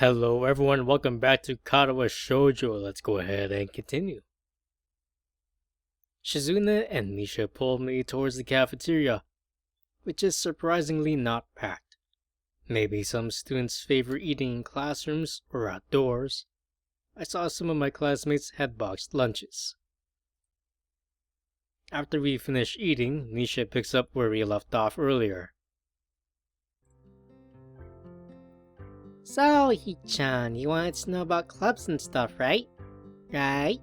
Hello everyone, welcome back to Katawa Shoujo. Let's go ahead and continue. Shizune and Misha pulled me towards the cafeteria, which is surprisingly not packed. Maybe some students favor eating in classrooms or outdoors. I saw some of my classmates had boxed lunches. After we finish eating, Misha picks up where we left off earlier. So, Shicchan, you wanted to know about clubs and stuff, right? Right?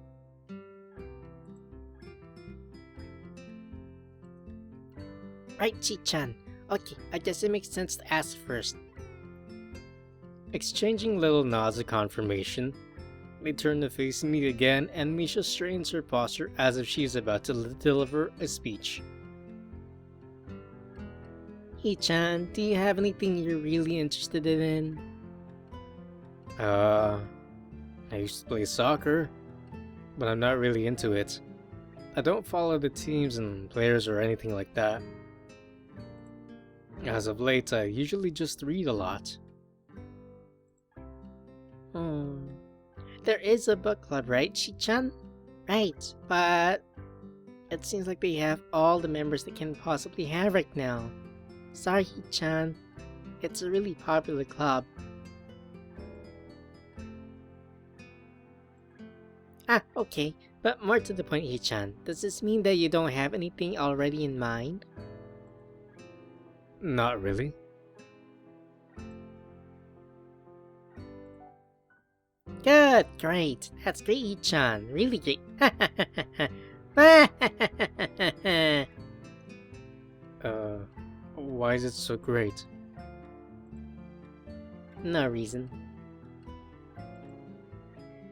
Right, Shicchan. Okay, I guess it makes sense to ask first. Exchanging little nods of confirmation, they turn to face me again and Misha straightens her posture as if she is about to deliver a speech. Shicchan, do you have anything you're really interested in? I used to play soccer, but I'm not really into it. I don't follow the teams and players or anything like that. As of late, I usually just read a lot. There is a book club, right, Shicchan? Right, but it seems like they have all the members they can possibly have right now. Sorry, Shicchan. It's a really popular club. Okay, but more to the point, Shicchan. Does this mean that you don't have anything already in mind? Not really. Good, great. That's great, Shicchan. Really great. Why is it so great? No reason.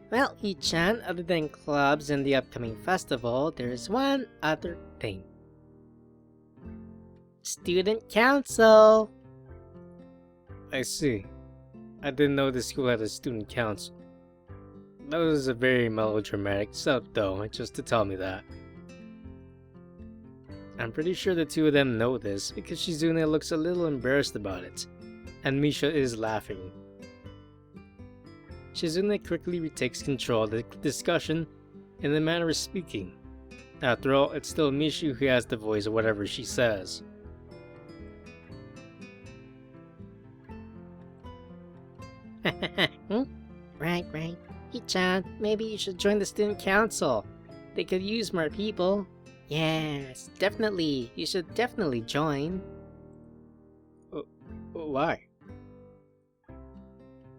Well, Shicchan, other than clubs and the upcoming festival, there's one other thing. Student council! I see. I didn't know the school had a student council. That was a very melodramatic setup though, just to tell me that. I'm pretty sure the two of them know this because Shizune looks a little embarrassed about it, and Misha is laughing. Shizune quickly retakes control of the discussion in the manner of speaking. After all, it's still Misha who has the voice of whatever she says. Right. Shicchan, maybe you should join the student council. They could use more people. Yes, definitely. You should definitely join. Why?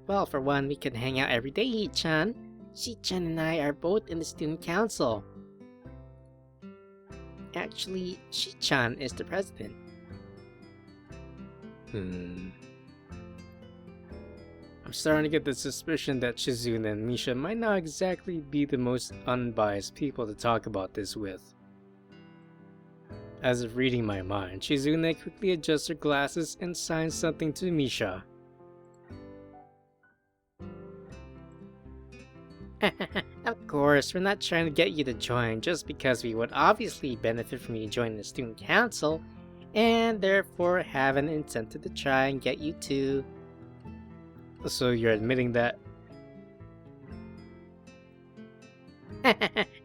Well, for one, we can hang out every day, Shicchan. Shicchan and I are both in the student council. Actually, Shicchan is the president. I'm starting to get the suspicion that Shizune and Misha might not exactly be the most unbiased people to talk about this with. As if reading my mind, Shizune quickly adjusts her glasses and signs something to Misha. Of course, we're not trying to get you to join just because we would obviously benefit from you joining the student council, and therefore have an incentive to try and get you to. So you're admitting that?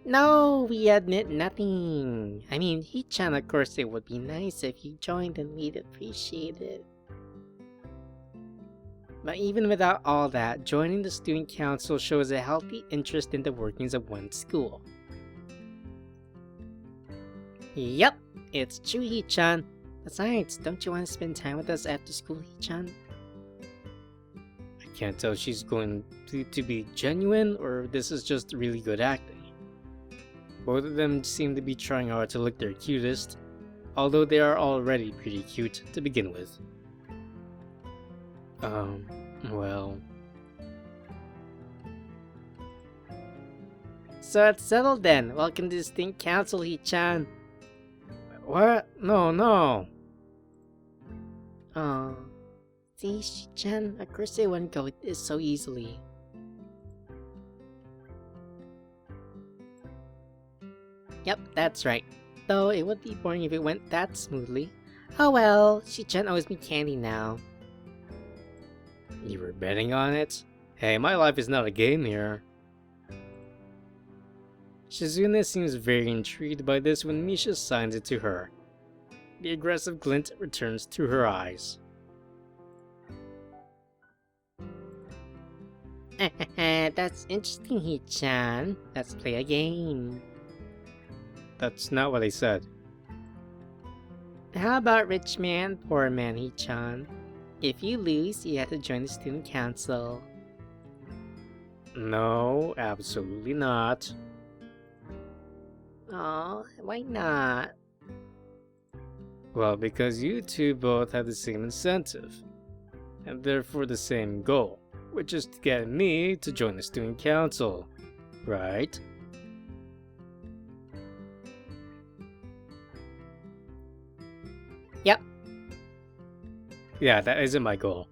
No, we admit nothing. I mean, Shicchan, of course it would be nice if you joined and we'd appreciate it. But even without all that, joining the student council shows a healthy interest in the workings of one's school. Yep, it's true, Shicchan. Besides, don't you want to spend time with us after school, Shicchan? I can't tell if she's going to be genuine or this is just really good acting. Both of them seem to be trying hard to look their cutest, although they are already pretty cute to begin with. Well... So it's settled then. Welcome to the student council, Shicchan. What? No. Oh. See, Shicchan, of course they wouldn't go with this so easily. Yep, that's right. Though it would be boring if it went that smoothly. Oh well, Shicchan owes me candy now. You were betting on it? Hey, my life is not a game here. Shizune seems very intrigued by this when Misha signs it to her. The aggressive glint returns to her eyes. That's interesting, Shicchan. Let's play a game. That's not what I said. How about rich man, poor man, Shicchan? If you lose, you have to join the student council. No, absolutely not. Oh, why not? Well, because you two both have the same incentive, and therefore the same goal, which is to get me to join the student council, right? Yep. Yeah, that isn't my goal.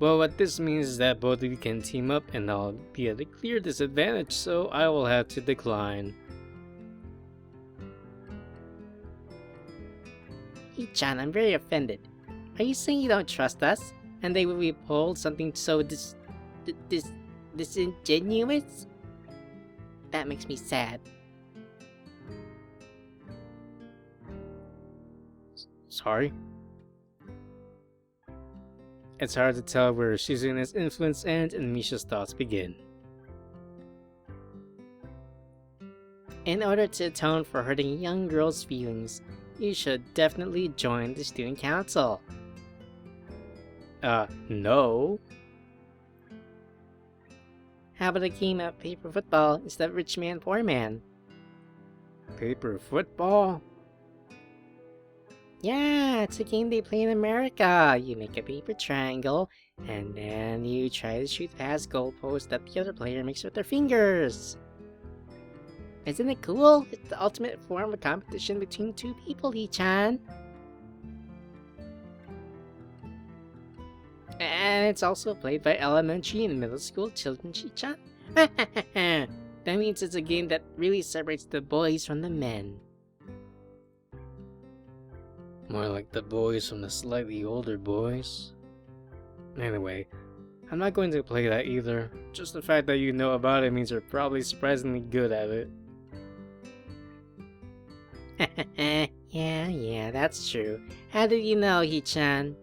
Well, what this means is that both of you can team up and I'll be at a clear disadvantage, so I will have to decline. Shicchan, I'm very offended. Are you saying you don't trust us? And they will withhold something so disingenuous? That makes me sad. Sorry? It's hard to tell where Shizune's influence ends and Misha's thoughts begin. In order to atone for hurting young girls' feelings, you should definitely join the student council. No. How about a game of paper football instead of rich man, poor man? Paper football? Yeah, it's a game they play in America. You make a paper triangle, and then you try to shoot past goalposts that the other player makes with their fingers. Isn't it cool? It's the ultimate form of competition between two people, Shicchan. And it's also played by elementary and middle school children, Shicchan. That means it's a game that really separates the boys from the men. More like the boys from the slightly older boys. Anyway, I'm not going to play that either. Just the fact that you know about it means you're probably surprisingly good at it. Yeah, that's true. How did you know, Shicchan?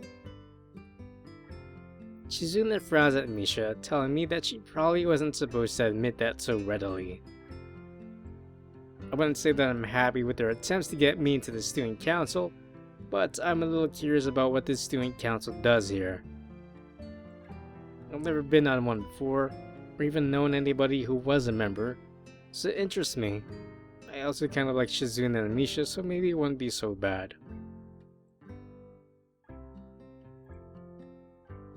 Shizune frowns at Misha, telling me that she probably wasn't supposed to admit that so readily. I wouldn't say that I'm happy with their attempts to get me into the student council, but I'm a little curious about what this student council does here. I've never been on one before, or even known anybody who was a member, so it interests me. I also kind of like Shizune and Misha, so maybe it wouldn't be so bad.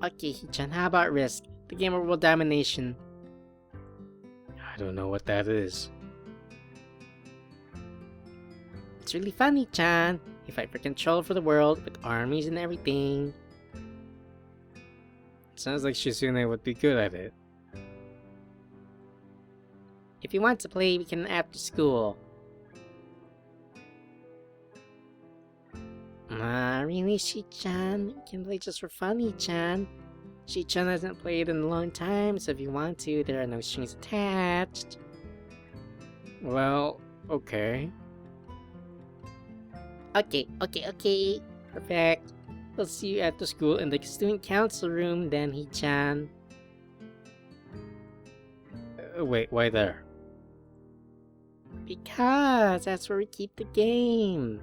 Okay, Shicchan, how about Risk? The game of world domination. I don't know what that is. It's really fun, Shicchan. You fight for control for the world with armies and everything. Sounds like Shizune would be good at it. If you want to play, we can after school. Really, Shicchan? We can play just for fun, Shicchan. Shicchan hasn't played in a long time, so if you want to, there are no strings attached. Well, okay. Okay. Perfect. We'll see you after school in the student council room then, Shicchan. Wait, why there? Because that's where we keep the game.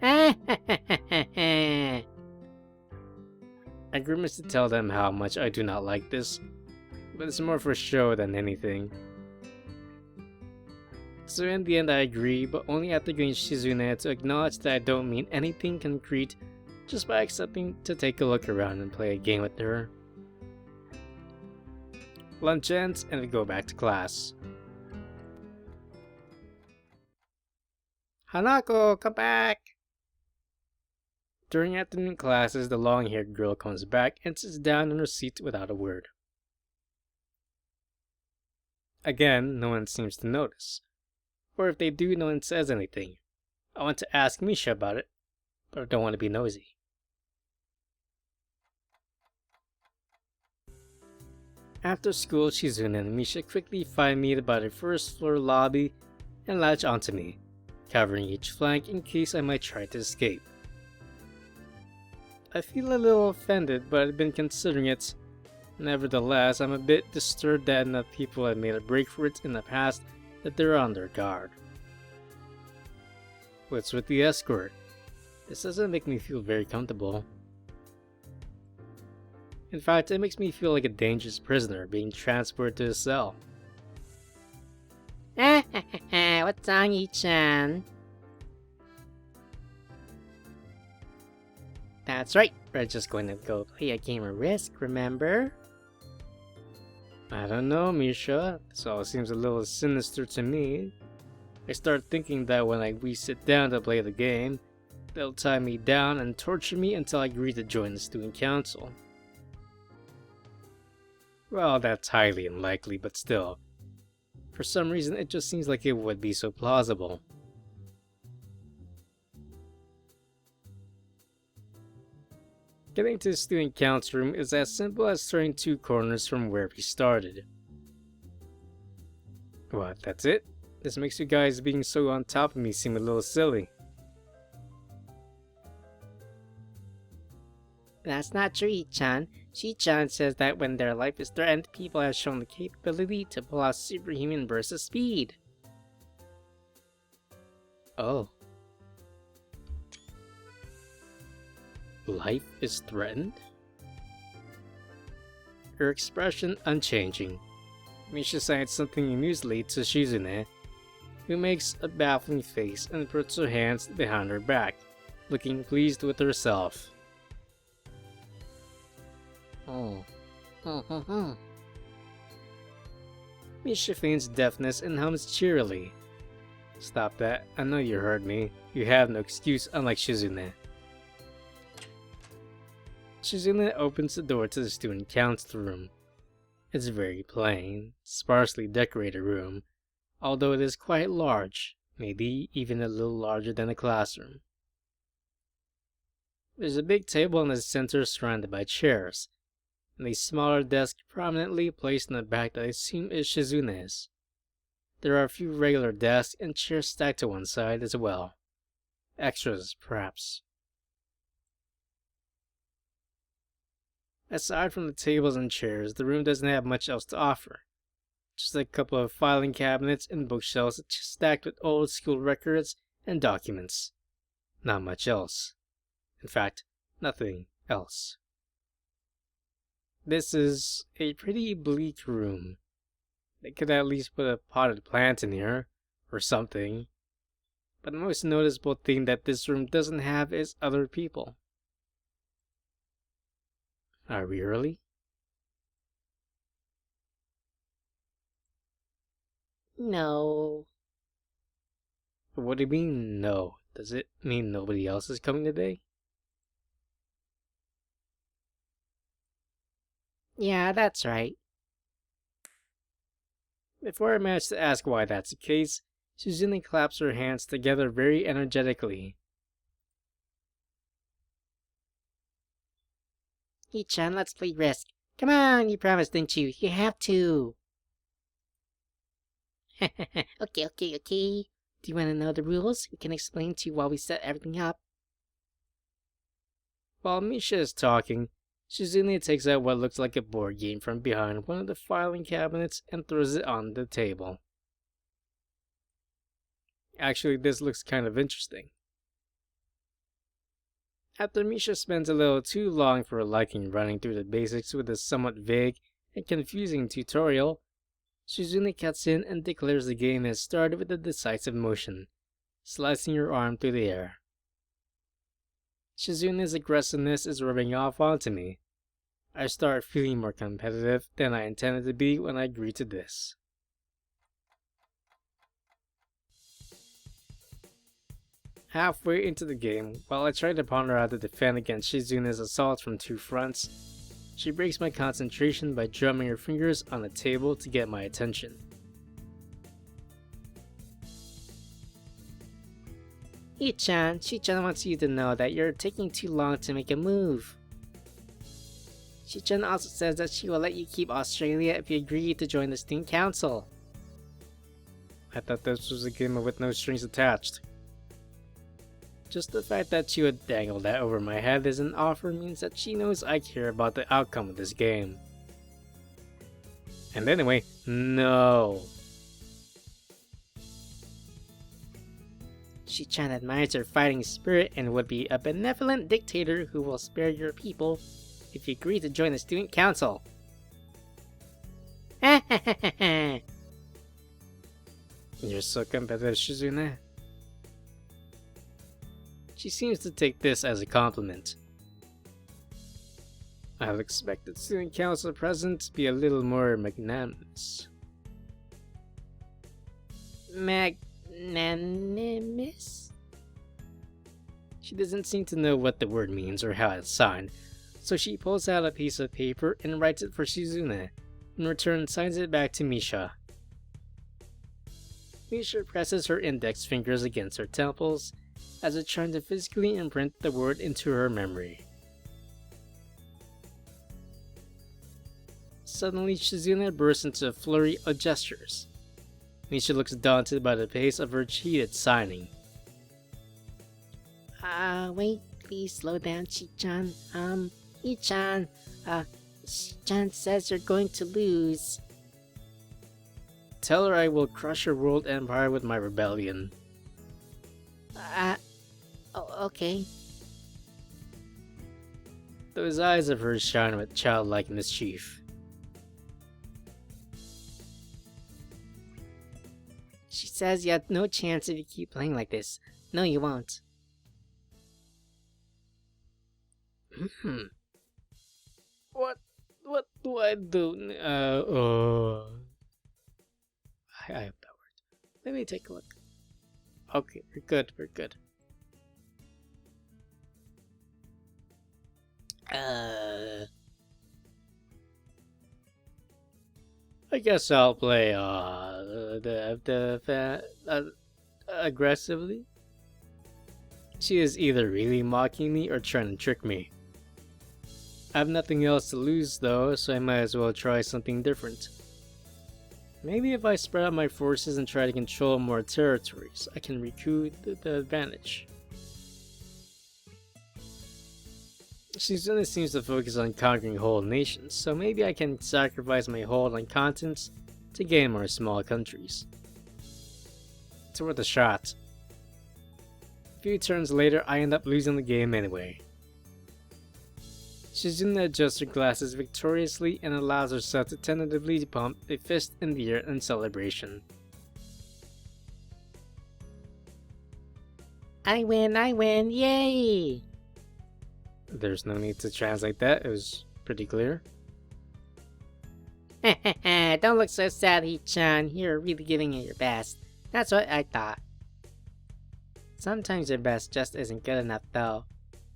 I grimace to tell them how much I do not like this, but it's more for show than anything. So in the end I agree, but only after getting Shizune to acknowledge that I don't mean anything concrete, just by accepting to take a look around and play a game with her. Lunch ends and we go back to class. Hanako, come back! During afternoon classes, the long-haired girl comes back and sits down in her seat without a word. Again, no one seems to notice. Or if they do, no one says anything. I want to ask Misha about it, but I don't want to be nosy. After school, Shizune and Misha quickly find me by the first floor lobby and latch onto me, covering each flank in case I might try to escape. I feel a little offended, but I've been considering it. Nevertheless, I'm a bit disturbed that enough people have made a break for it in the past that they're on their guard. What's with the escort? This doesn't make me feel very comfortable. In fact, it makes me feel like a dangerous prisoner being transported to a cell. What's on, Shicchan? That's right, we're just going to go play a game of Risk, remember? I don't know, Misha. This all seems a little sinister to me. I start thinking that when we sit down to play the game, they'll tie me down and torture me until I agree to join the student council. Well, that's highly unlikely, but still. For some reason, it just seems like it would be so plausible. Getting to the student council room is as simple as turning 2 corners from where we started. What, that's it? This makes you guys being so on top of me seem a little silly. That's not true, Shicchan. Shicchan says that when their life is threatened, people have shown the capability to pull out superhuman bursts of speed. Oh. Life is threatened? Her expression unchanging. Misha signs something amusingly to Shizune, who makes a baffling face and puts her hands behind her back, looking pleased with herself. Misha feigns deafness and hums cheerily. Stop that, I know you heard me. You have no excuse, unlike Shizune. Shizune opens the door to the student council room. It's a very plain, sparsely decorated room, although it is quite large, maybe even a little larger than a classroom. There's a big table in the center surrounded by chairs, and a smaller desk prominently placed in the back that I assume is Shizune's. There are a few regular desks and chairs stacked to one side as well. Extras, perhaps. Aside from the tables and chairs, the room doesn't have much else to offer. Just a couple of filing cabinets and bookshelves stacked with old school records and documents. Not much else. In fact, nothing else. This is a pretty bleak room. They could at least put a potted plant in here, or something. But the most noticeable thing that this room doesn't have is other people. Are we early? No. What do you mean, no? Does it mean nobody else is coming today? Yeah, that's right. Before I manage to ask why that's the case, Shizune claps her hands together very energetically. Shicchan, let's play Risk. Come on, you promised, didn't you? You have to. Okay. Do you want to know the rules? We can explain to you while we set everything up. While Misha is talking, Shizune takes out what looks like a board game from behind one of the filing cabinets and throws it on the table. Actually, this looks kind of interesting. After Misha spends a little too long for her liking running through the basics with a somewhat vague and confusing tutorial, Shizune cuts in and declares the game has started with a decisive motion, slicing her arm through the air. Shizune's aggressiveness is rubbing off onto me. I start feeling more competitive than I intended to be when I agree to this. Halfway into the game, while I try to ponder how to defend against Shizune's assault from 2 fronts, she breaks my concentration by drumming her fingers on the table to get my attention. Shicchan, Shicchan wants you to know that you're taking too long to make a move. Shicchan also says that she will let you keep Australia if you agree to join the student council. I thought this was a game with no strings attached. Just the fact that she would dangle that over my head as an offer means that she knows I care about the outcome of this game. And anyway, no. Shicchan admires your fighting spirit and would be a benevolent dictator who will spare your people if you agree to join the student council. You're so competitive, Shizune. She seems to take this as a compliment. I'll expect the student council president to be a little more magnanimous. Magnanimous? She doesn't seem to know what the word means or how it's signed, so she pulls out a piece of paper and writes it for Shizune. In return, signs it back to Misha. Misha presses her index fingers against her temples, as if trying to physically imprint the word into her memory. Suddenly, Shizune bursts into a flurry of gestures. Misha looks daunted by the pace of her cheated signing. Wait, please slow down, Shicchan. Shicchan, Shicchan says you're going to lose. Tell her I will crush her world empire with my rebellion. Okay. Those eyes of hers shine with childlike mischief. She says you have no chance if you keep playing like this. No, you won't. What do I do? I have that word. Let me take a look. Okay, we're good. I guess I'll play aggressively. She is either really mocking me or trying to trick me. I have nothing else to lose though, so I might as well try something different. Maybe if I spread out my forces and try to control more territories, I can recoup the advantage. Shizune seems to focus on conquering whole nations, so maybe I can sacrifice my hold on continents to gain more small countries. It's worth a shot. A few turns later, I end up losing the game anyway. Shizune adjusts her glasses victoriously and allows herself to tentatively pump a fist in the air in celebration. I win, yay! There's no need to translate that, it was pretty clear. Don't look so sad, Shicchan. You're really giving it your best. That's what I thought. Sometimes your best just isn't good enough, though.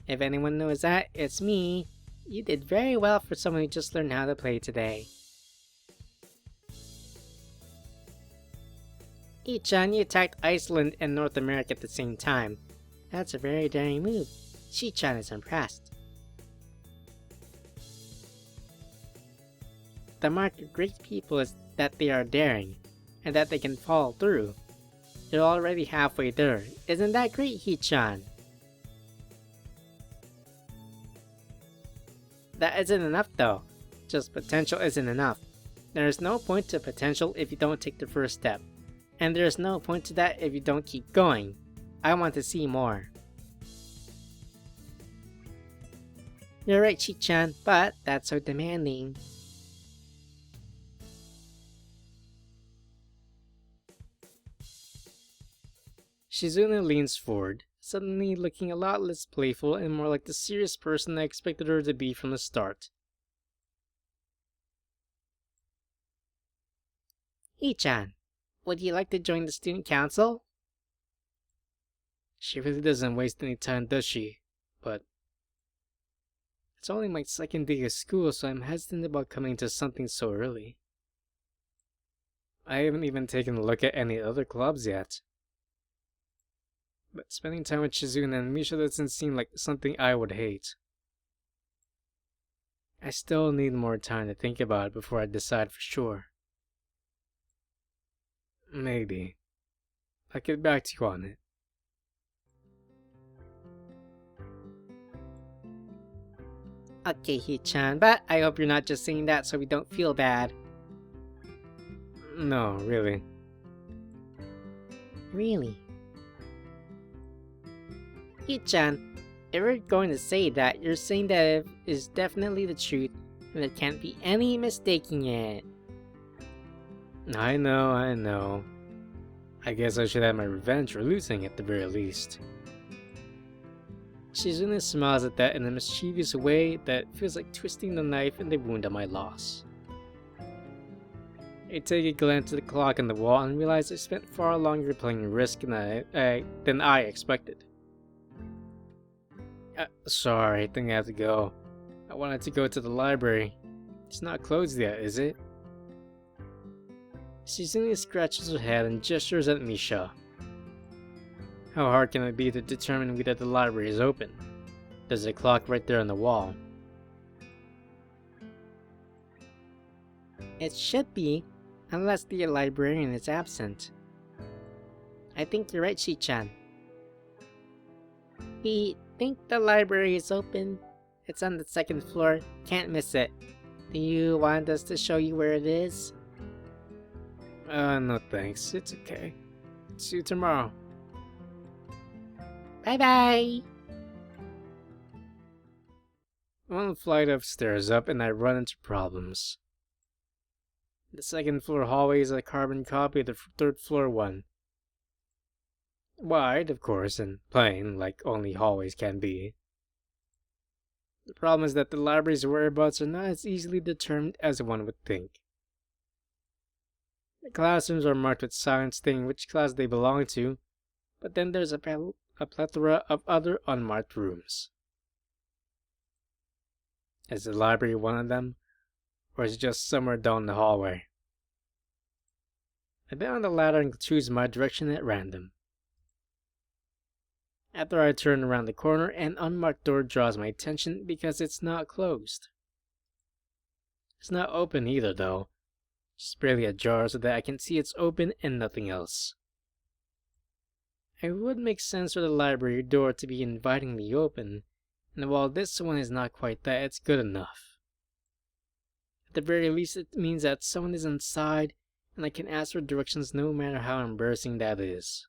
If anyone knows that, it's me. You did very well for someone who just learned how to play today. Shicchan, you attacked Iceland and North America at the same time. That's a very daring move. Shicchan is impressed. The mark of great people is that they are daring, and that they can follow through. You're already halfway there. Isn't that great, Shicchan? That isn't enough though. Just potential isn't enough. There is no point to potential if you don't take the first step. And there is no point to that if you don't keep going. I want to see more. You're right, Shicchan, but that's so demanding. Shizune leans forward, suddenly looking a lot less playful and more like the serious person I expected her to be from the start. Shicchan, would you like to join the student council? She really doesn't waste any time, does she? But it's only my second day of school, so I'm hesitant about coming to something so early. I haven't even taken a look at any other clubs yet. But spending time with Shizune and Misha doesn't seem like something I would hate. I still need more time to think about it before I decide for sure. Maybe. I'll get back to you on it. Okay, Shicchan, but I hope you're not just saying that so we don't feel bad. No, really. Really? Shicchan, if you're going to say that, you're saying that it is definitely the truth, and there can't be any mistaking it. I know. I guess I should have my revenge for losing at the very least. Shizune smiles at that in a mischievous way that feels like twisting the knife in the wound of my loss. I take a glance at the clock on the wall and realize I spent far longer playing Risk than I expected. Sorry, I think I have to go. I wanted to go to the library. It's not closed yet, is it? Shizune scratches her head and gestures at Misha. How hard can it be to determine whether the library is open? There's a clock right there on the wall. It should be, unless the librarian is absent. I think you're right, Shicchan. We think the library is open. It's on the second floor, can't miss it. Do you want us to show you where it is? No thanks, it's okay. See you tomorrow. Bye-bye! One flight of stairs up and I run into problems. The second floor hallway is a carbon copy of the third floor one. Wide, of course, and plain, like only hallways can be. The problem is that the library's whereabouts are not as easily determined as one would think. The classrooms are marked with signs stating which class they belong to, but then there's a plethora of other unmarked rooms. Is the library one of them, or is it just somewhere down the hallway? I get on the ladder and choose my direction at random. After I turn around the corner, an unmarked door draws my attention because it's not closed. It's not open either, though. Just barely ajar so that I can see it's open and nothing else. It would make sense for the library door to be invitingly open, and while this one is not quite that, it's good enough. At the very least, it means that someone is inside, and I can ask for directions no matter how embarrassing that is.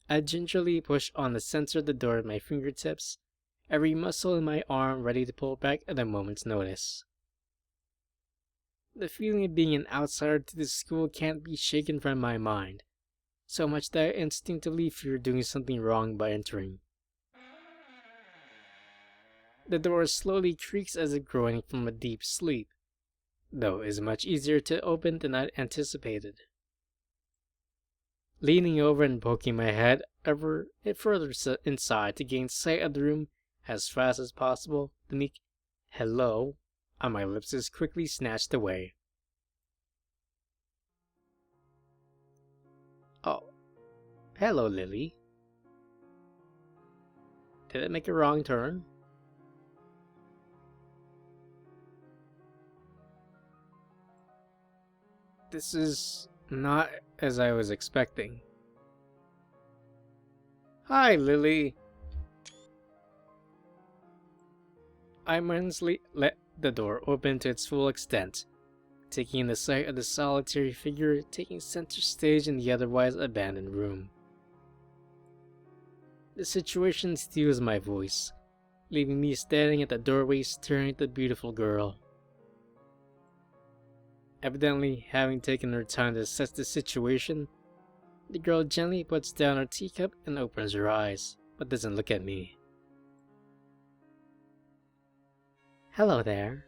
I gingerly push on the sensor of the door with my fingertips, every muscle in my arm ready to pull back at a moment's notice. The feeling of being an outsider to this school can't be shaken from my mind, so much that I instinctively fear doing something wrong by entering. The door slowly creaks as if growing from a deep sleep, though it is much easier to open than I anticipated. Leaning over and poking my head ever further inside to gain sight of the room as fast as possible, the meek "hello" on my lips is quickly snatched away. Oh, hello, Lily. Did I make a wrong turn? This is not as I was expecting. Hi, Lily. I mindlessly let the door open to its full extent, taking in the sight of the solitary figure taking center stage in the otherwise abandoned room. The situation steals my voice, leaving me standing at the doorway staring at the beautiful girl. Evidently, having taken her time to assess the situation, the girl gently puts down her teacup and opens her eyes, but doesn't look at me. Hello there.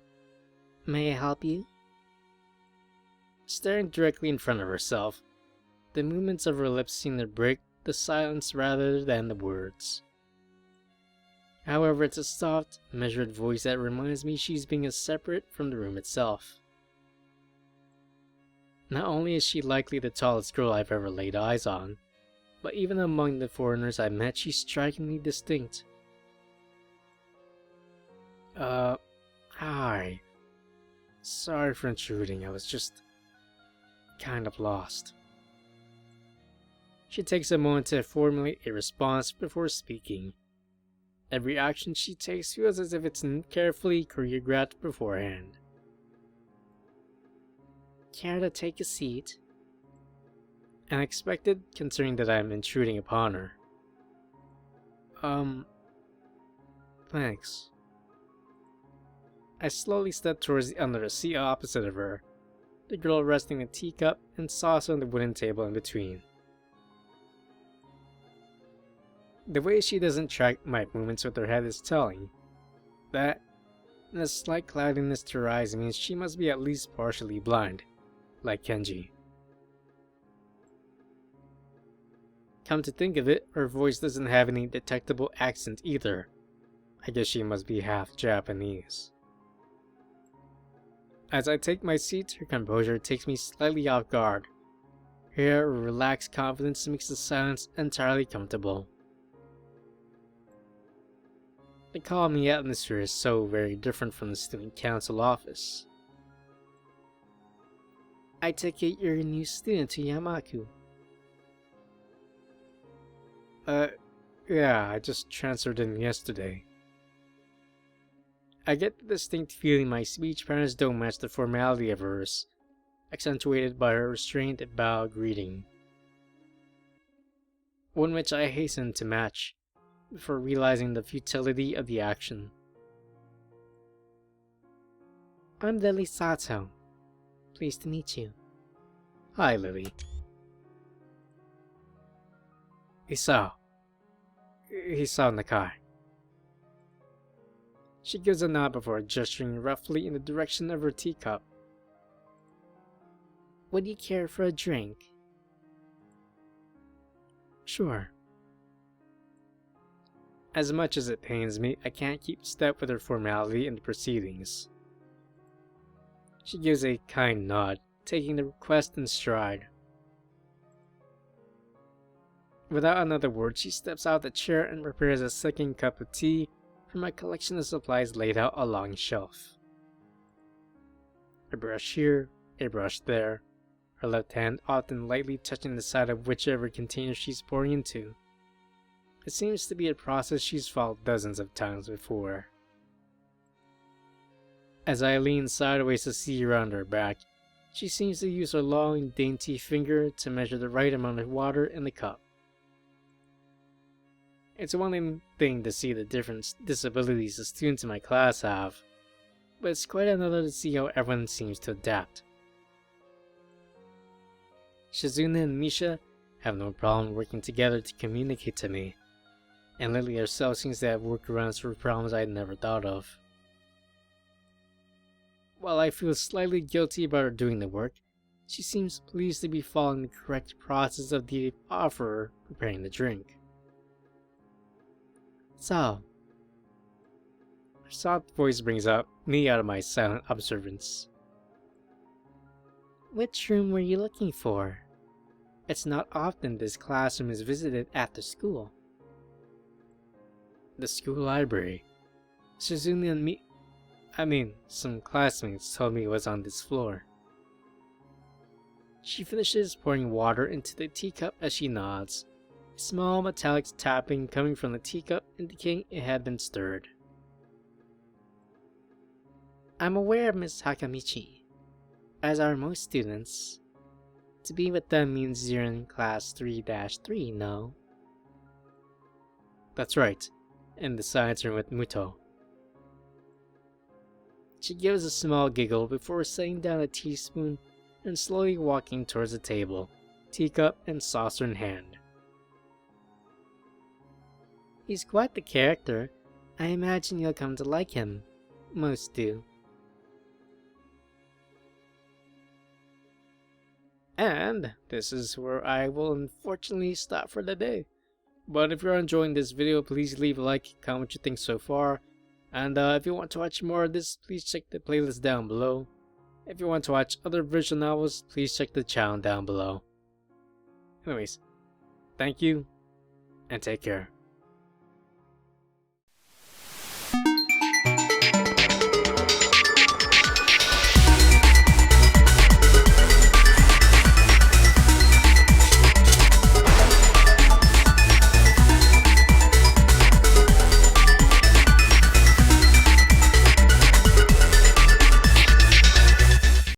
May I help you? Staring directly in front of herself, the movements of her lips seem to break the silence rather than the words. However, it's a soft, measured voice that reminds me she's being as separate from the room itself. Not only is she likely the tallest girl I've ever laid eyes on, but even among the foreigners I met, she's strikingly distinct. Sorry for intruding, I was just kind of lost. She takes a moment to formulate a response before speaking. Every action she takes feels as if it's carefully choreographed beforehand. Care to take a seat? Unexpected, considering that I'm intruding upon her. Thanks. I slowly step towards the under seat opposite of her, the girl resting a teacup and saucer on the wooden table in between. The way she doesn't track my movements with her head is telling. That, and a slight cloudiness to her eyes means she must be at least partially blind, like Kenji. Come to think of it, her voice doesn't have any detectable accent either. I guess she must be half Japanese. As I take my seat, her composure takes me slightly off guard. Her relaxed confidence makes the silence entirely comfortable. The calming atmosphere is so very different from the student council office. I take it you're a new student to Yamaku. Yeah, I just transferred in yesterday. I get the distinct feeling my speech patterns don't match the formality of hers, accentuated by her restrained bow greeting. One which I hasten to match, before realizing the futility of the action. I'm Lily Sato. Pleased to meet you. Hi, Lily. Hisao Nakai. She gives a nod before gesturing roughly in the direction of her teacup. Would you care for a drink? Sure. As much as it pains me, I can't keep step with her formality in the proceedings. She gives a kind nod, taking the request in stride. Without another word, she steps out the chair and prepares a second cup of tea from a collection of supplies laid out along a shelf. A brush here, a brush there, her left hand often lightly touching the side of whichever container she's pouring into. It seems to be a process she's followed dozens of times before. As I lean sideways to see around her back, she seems to use her long, dainty finger to measure the right amount of water in the cup. It's one thing to see the different disabilities the students in my class have, but it's quite another to see how everyone seems to adapt. Shizune and Misha have no problem working together to communicate to me, and Lily herself seems to have workarounds for problems I'd never thought of. While I feel slightly guilty about her doing the work, she seems pleased to be following the correct process of the offerer preparing the drink. So, Her soft voice brings me out of my silent observance. which room were you looking for? It's not often this classroom is visited after school. The school library. Shizune and some classmates told me it was on this floor. She finishes pouring water into the teacup as she nods, a small metallic tapping coming from the teacup indicating it had been stirred. I'm aware of Miss Hakamichi, as are most students. To be with them means you're in class 3-3, no? That's right, in the science room with Muto. She gives a small giggle before setting down a teaspoon and slowly walking towards the table, teacup and saucer in hand. He's quite the character. I imagine you'll come to like him. Most do. And this is where I will unfortunately stop for the day. But if you're enjoying this video, please leave a like, comment what you think so far. And if you want to watch more of this, please check the playlist down below. If you want to watch other visual novels, please check the channel down below. Anyways, thank you, and take care.